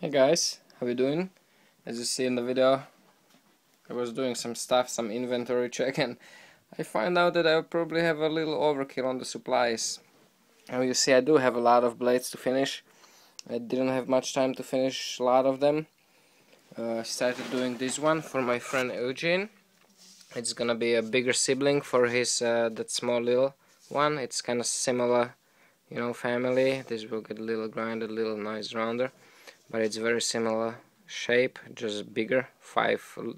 Hey guys, how you doing? As you see in the video, I was doing some stuff, some inventory check, and I find out that I probably have a little overkill on the supplies. Now you see I do have a lot of blades to finish. I didn't have much time to finish a lot of them. I started doing this one for my friend Eugene. It's gonna be a bigger sibling for his that small little one. It's kind of similar, family. This will get a little grinded, a little nice rounder. But it's very similar shape, just bigger,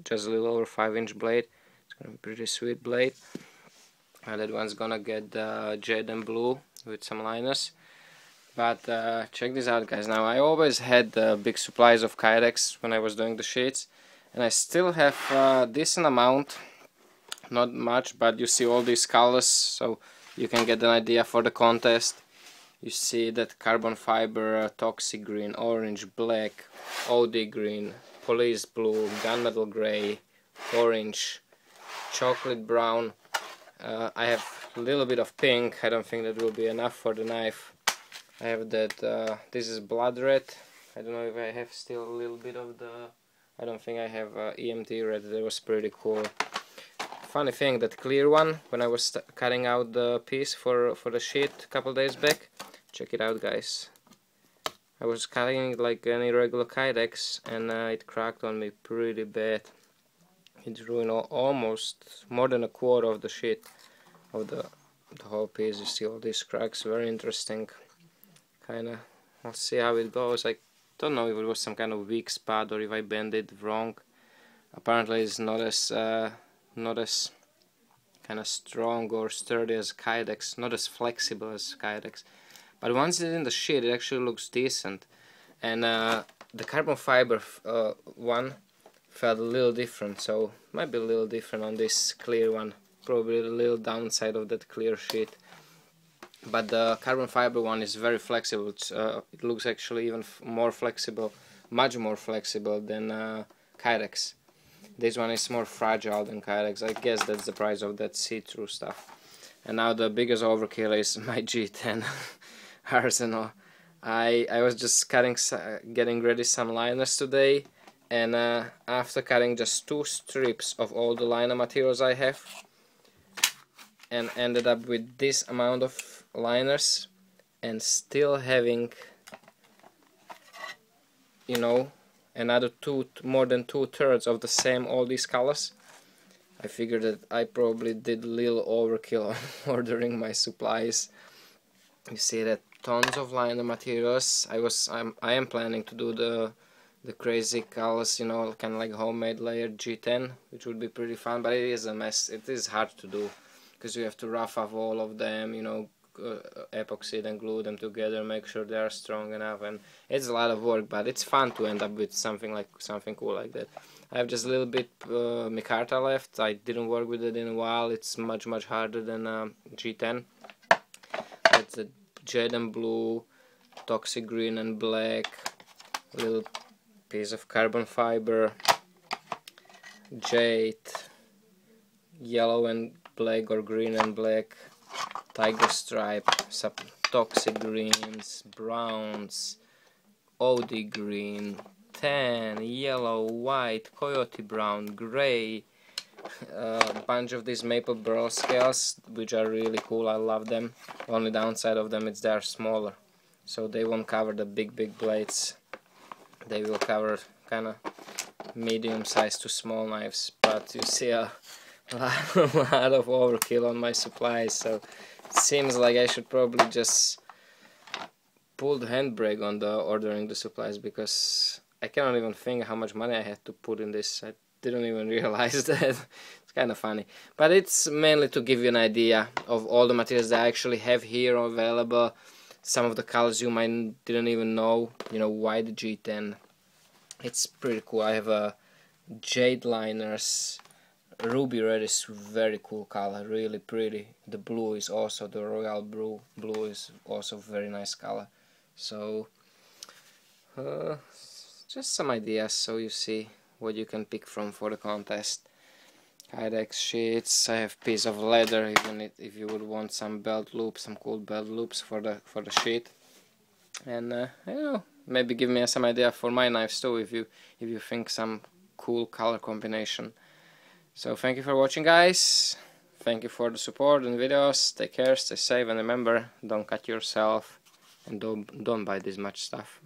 just a little over 5-inch blade. It's gonna be a pretty sweet blade. And that one's gonna get jade and blue with some liners. But check this out, guys. Now I always had big supplies of Kydex when I was doing the sheets, and I still have a decent amount, not much, but you see all these colors, so you can get an idea for the contest. You see that carbon fiber, toxic green, orange, black, OD green, police blue, gunmetal gray, orange, chocolate brown. I have a little bit of pink. I don't think that will be enough for the knife. I have that, this is blood red. I don't know if I have still a little bit of the, I don't think I have EMT red. That was pretty cool. Funny thing, that clear one, when I was cutting out the piece for the sheet a couple days back, check it out, guys. I was cutting it like any regular Kydex, and it cracked on me pretty bad. It ruined almost more than a quarter of the sheet of the whole piece. You see all these cracks, very interesting. Kinda, I'll see how it goes. I don't know if it was some kind of weak spot or if I bent it wrong. Apparently it's not as kind of strong or sturdy as Kydex, not as flexible as Kydex. But once it's in the sheet, it actually looks decent. And the carbon fiber one felt a little different, so might be a little different on this clear one. Probably a little downside of that clear sheet. But the carbon fiber one is very flexible. It looks actually even more flexible, much more flexible than Kydex. This one is more fragile than Kydex. I guess that's the price of that see-through stuff. And now the biggest overkill is my G10 arsenal. I was just getting ready some liners today, and after cutting just 2 strips of all the liner materials I have, and ended up with this amount of liners, and still having, another more than 2/3 of the same all these colors. I figured that I probably did a little overkill on ordering my supplies. You see that tons of liner materials. I am planning to do the crazy colors, kind of like homemade layered G10, which would be pretty fun, but it is a mess. It is hard to do because you have to rough off all of them, epoxy and glue them together, make sure they are strong enough, and it's a lot of work, but it's fun to end up with something cool like that. I have just a little bit micarta left. I didn't work with it in a while. It's much harder than G10. It's a jade and blue, toxic green and black, a little piece of carbon fiber, jade, yellow and black or green and black, tiger stripe, some toxic greens, browns, OD green, tan, yellow, white, coyote brown, gray, a bunch of these maple burl scales, which are really cool. I love them. Only downside of them is they are smaller, so they won't cover the big blades. They will cover kind of medium sized to small knives. But you see a lot of overkill on my supplies, so it seems like I should probably just pull the handbrake on the ordering the supplies, because I cannot even think how much money I had to put in this. I didn't even realize that. It's kind of funny, but it's mainly to give you an idea of all the materials that I actually have here available. Some of the colors you might didn't even know, white G10. It's pretty cool. I have jade liners. Ruby red is very cool color, really pretty. The blue is also, the royal blue is also very nice color. So just some ideas, so you see what you can pick from for the contest. Kydex sheets. I have piece of leather, even if you would want some belt loops, some cool belt loops for the sheet. And maybe give me some idea for my knives too, if you think some cool color combination. So thank you for watching, guys. Thank you for the support and videos. Take care, stay safe, and remember, don't cut yourself, and don't buy this much stuff.